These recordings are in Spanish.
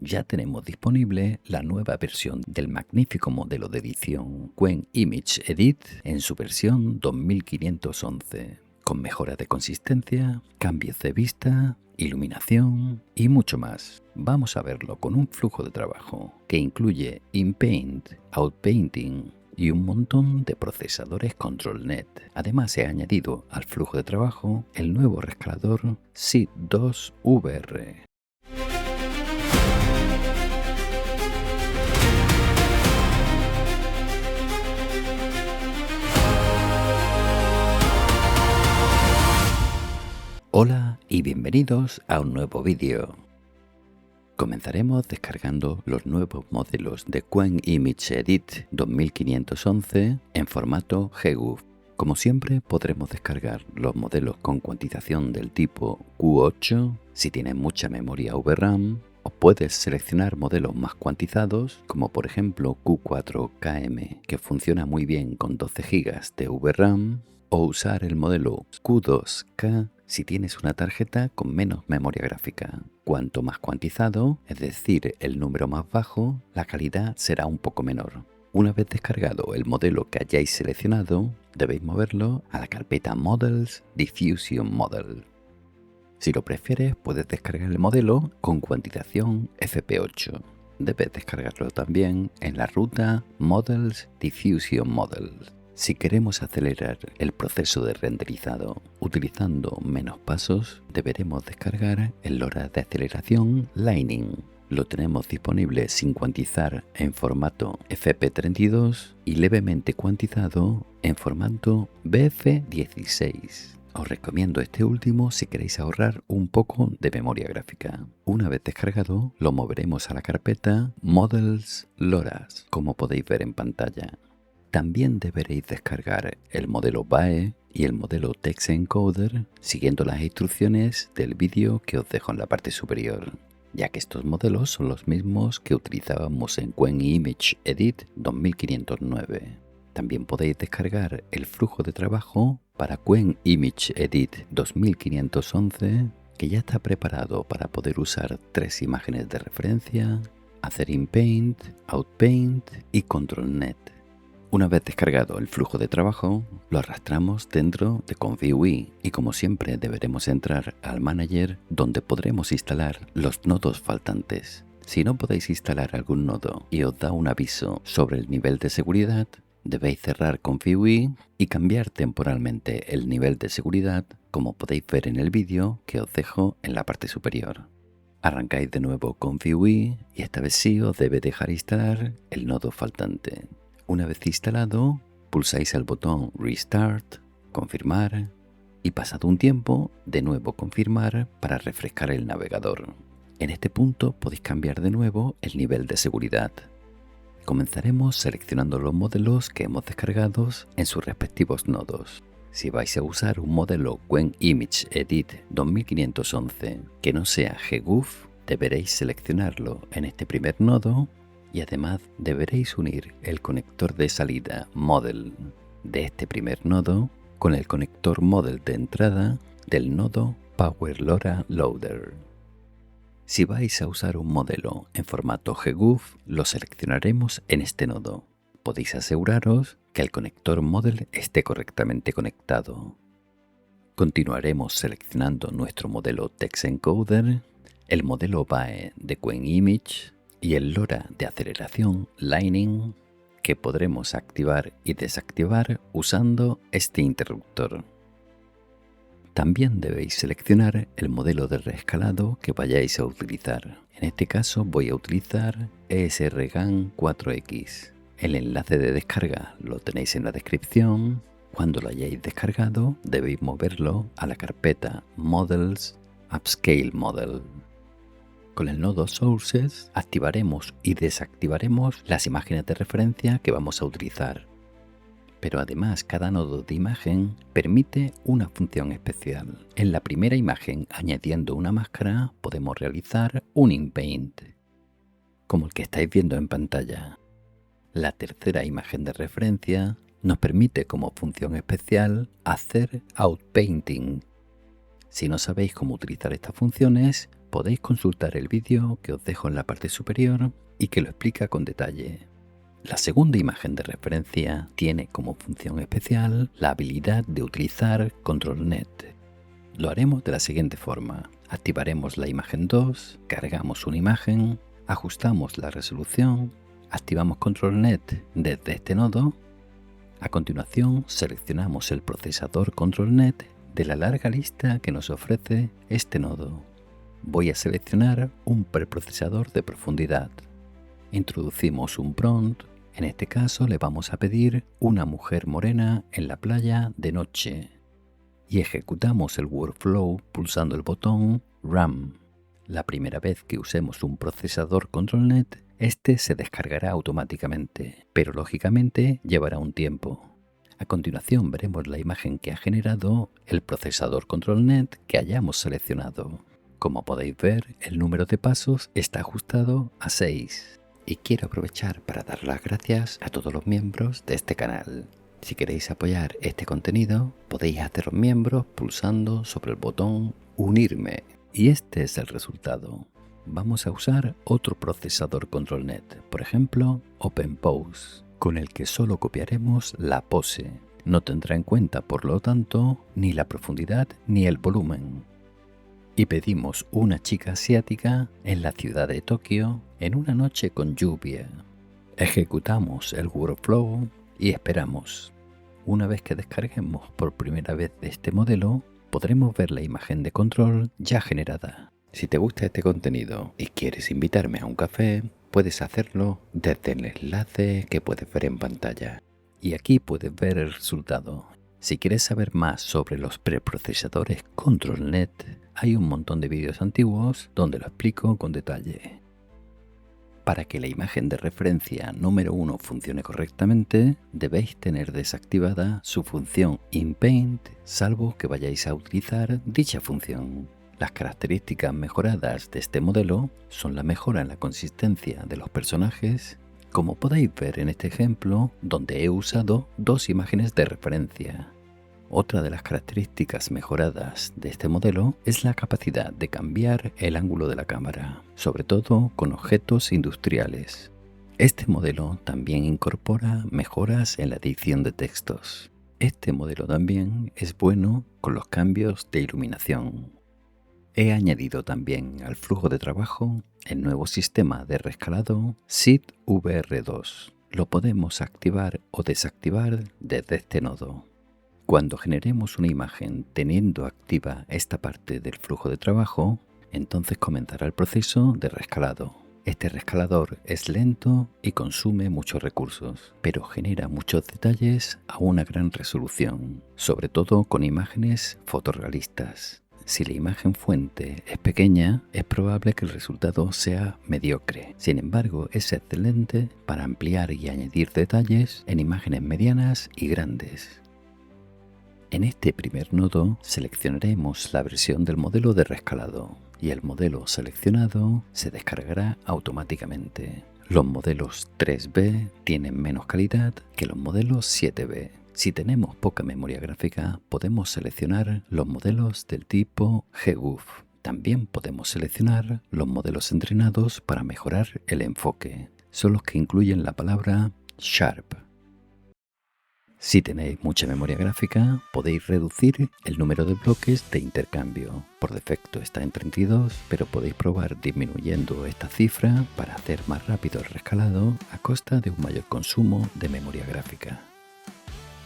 ya tenemos disponible la nueva versión del magnífico modelo de edición Qwen Image Edit en su versión 2511, con mejora de consistencia, cambios de vista, iluminación y mucho más. Vamos a verlo con un flujo de trabajo que incluye InPaint, OutPainting y un montón de procesadores ControlNet. Además se ha añadido al flujo de trabajo el nuevo rescalador Seed 2 VR. Hola y bienvenidos a un nuevo vídeo. Comenzaremos descargando los nuevos modelos de Qwen Image Edit 2511 en formato GGUF. Como siempre podremos descargar los modelos con cuantización del tipo Q8 si tienen mucha memoria VRAM, o puedes seleccionar modelos más cuantizados como por ejemplo Q4KM, que funciona muy bien con 12 GB de VRAM, o usar el modelo Q2K si tienes una tarjeta con menos memoria gráfica. Cuanto más cuantizado, es decir, el número más bajo, la calidad será un poco menor. Una vez descargado el modelo que hayáis seleccionado, debéis moverlo a la carpeta Models Diffusion Model. Si lo prefieres, puedes descargar el modelo con cuantización FP8. Debes descargarlo también en la ruta Models Diffusion Model. Si queremos acelerar el proceso de renderizado utilizando menos pasos, deberemos descargar el LoRa de aceleración Lightning. Lo tenemos disponible sin cuantizar en formato FP32 y levemente cuantizado en formato BF16. Os recomiendo este último si queréis ahorrar un poco de memoria gráfica. Una vez descargado, lo moveremos a la carpeta Models LoRa's, como podéis ver en pantalla. También deberéis descargar el modelo BAE y el modelo TextEncoder siguiendo las instrucciones del vídeo que os dejo en la parte superior, ya que estos modelos son los mismos que utilizábamos en Qwen Image Edit 2509. También podéis descargar el flujo de trabajo para Qwen Image Edit 2511, que ya está preparado para poder usar 3 imágenes de referencia, hacer InPaint, OutPaint y ControlNet. Una vez descargado el flujo de trabajo, lo arrastramos dentro de ConfigUI y como siempre deberemos entrar al Manager, donde podremos instalar los nodos faltantes. Si no podéis instalar algún nodo y os da un aviso sobre el nivel de seguridad, debéis cerrar ConfigUI y cambiar temporalmente el nivel de seguridad, como podéis ver en el vídeo que os dejo en la parte superior. Arrancáis de nuevo ConfigUI y esta vez sí os debe dejar instalar el nodo faltante. Una vez instalado, pulsáis el botón Restart, confirmar y pasado un tiempo, de nuevo confirmar para refrescar el navegador. En este punto podéis cambiar de nuevo el nivel de seguridad. Comenzaremos seleccionando los modelos que hemos descargado en sus respectivos nodos. Si vais a usar un modelo Qwen Image Edit 2511 que no sea GGUF, deberéis seleccionarlo en este primer nodo. Y además deberéis unir el conector de salida Model de este primer nodo con el conector Model de entrada del nodo Power LoRa Loader. Si vais a usar un modelo en formato GGUF, lo seleccionaremos en este nodo. Podéis aseguraros que el conector Model esté correctamente conectado. Continuaremos seleccionando nuestro modelo TextEncoder, el modelo BAE de Qwen Image y el LoRa de aceleración Lightning, que podremos activar y desactivar usando este interruptor. También debéis seleccionar el modelo de reescalado que vayáis a utilizar. En este caso voy a utilizar ESRGAN 4X. El enlace de descarga lo tenéis en la descripción. Cuando lo hayáis descargado debéis moverlo a la carpeta Models Upscale Model. Con el nodo Sources activaremos y desactivaremos las imágenes de referencia que vamos a utilizar. Pero además cada nodo de imagen permite una función especial. En la primera imagen, añadiendo una máscara, podemos realizar un InPaint, como el que estáis viendo en pantalla. La tercera imagen de referencia nos permite como función especial hacer OutPainting. Si no sabéis cómo utilizar estas funciones, Podéis consultar el vídeo que os dejo en la parte superior y que lo explica con detalle. La segunda imagen de referencia tiene como función especial la habilidad de utilizar ControlNet. Lo haremos de la siguiente forma. Activaremos la imagen 2, cargamos una imagen, ajustamos la resolución, activamos ControlNet desde este nodo. A continuación seleccionamos el procesador ControlNet de la larga lista que nos ofrece este nodo. Voy a seleccionar un preprocesador de profundidad. Introducimos un prompt, en este caso le vamos a pedir una mujer morena en la playa de noche. Y ejecutamos el workflow pulsando el botón Run. La primera vez que usemos un procesador ControlNet, este se descargará automáticamente, pero lógicamente llevará un tiempo. A continuación veremos la imagen que ha generado el procesador ControlNet que hayamos seleccionado. Como podéis ver, el número de pasos está ajustado a 6. Y quiero aprovechar para dar las gracias a todos los miembros de este canal. Si queréis apoyar este contenido, podéis haceros miembros pulsando sobre el botón Unirme. Y este es el resultado. Vamos a usar otro procesador ControlNet, por ejemplo OpenPose, con el que solo copiaremos la pose. No tendrá en cuenta, por lo tanto, ni la profundidad ni el volumen. Y pedimos una chica asiática en la ciudad de Tokio en una noche con lluvia. Ejecutamos el workflow y esperamos. Una vez que descarguemos por primera vez este modelo, podremos ver la imagen de control ya generada. Si te gusta este contenido y quieres invitarme a un café, puedes hacerlo desde el enlace que puedes ver en pantalla. Y aquí puedes ver el resultado. Si quieres saber más sobre los preprocesadores ControlNet, hay un montón de vídeos antiguos donde lo explico con detalle. Para que la imagen de referencia número 1 funcione correctamente, debéis tener desactivada su función InPaint, salvo que vayáis a utilizar dicha función. Las características mejoradas de este modelo son la mejora en la consistencia de los personajes, como podéis ver en este ejemplo donde he usado dos imágenes de referencia. Otra de las características mejoradas de este modelo es la capacidad de cambiar el ángulo de la cámara, sobre todo con objetos industriales. Este modelo también incorpora mejoras en la edición de textos. Este modelo también es bueno con los cambios de iluminación. He añadido también al flujo de trabajo el nuevo sistema de reescalado SID VR2. Lo podemos activar o desactivar desde este nodo. Cuando generemos una imagen teniendo activa esta parte del flujo de trabajo, entonces comenzará el proceso de reescalado. Este reescalador es lento y consume muchos recursos, pero genera muchos detalles a una gran resolución, sobre todo con imágenes fotorrealistas. Si la imagen fuente es pequeña, es probable que el resultado sea mediocre. Sin embargo, es excelente para ampliar y añadir detalles en imágenes medianas y grandes. En este primer nodo seleccionaremos la versión del modelo de reescalado y el modelo seleccionado se descargará automáticamente. Los modelos 3B tienen menos calidad que los modelos 7B. Si tenemos poca memoria gráfica, podemos seleccionar los modelos del tipo GGUF. También podemos seleccionar los modelos entrenados para mejorar el enfoque. Son los que incluyen la palabra Sharp. Si tenéis mucha memoria gráfica, podéis reducir el número de bloques de intercambio. Por defecto está en 32, pero podéis probar disminuyendo esta cifra para hacer más rápido el reescalado a costa de un mayor consumo de memoria gráfica.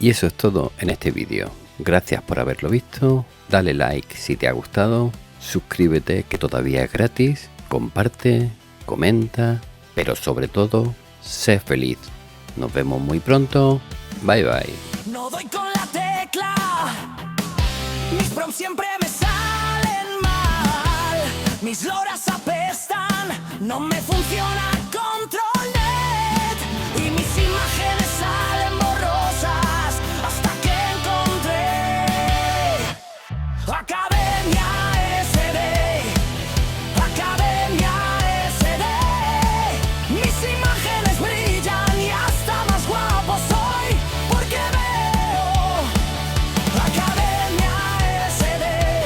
Y eso es todo en este vídeo. Gracias por haberlo visto, dale like si te ha gustado, suscríbete que todavía es gratis, comparte, comenta, pero sobre todo, sé feliz. Nos vemos muy pronto. Bye bye. No doy con la tecla, mis prompts siempre me salen mal, mis loras apestan, no me funciona control.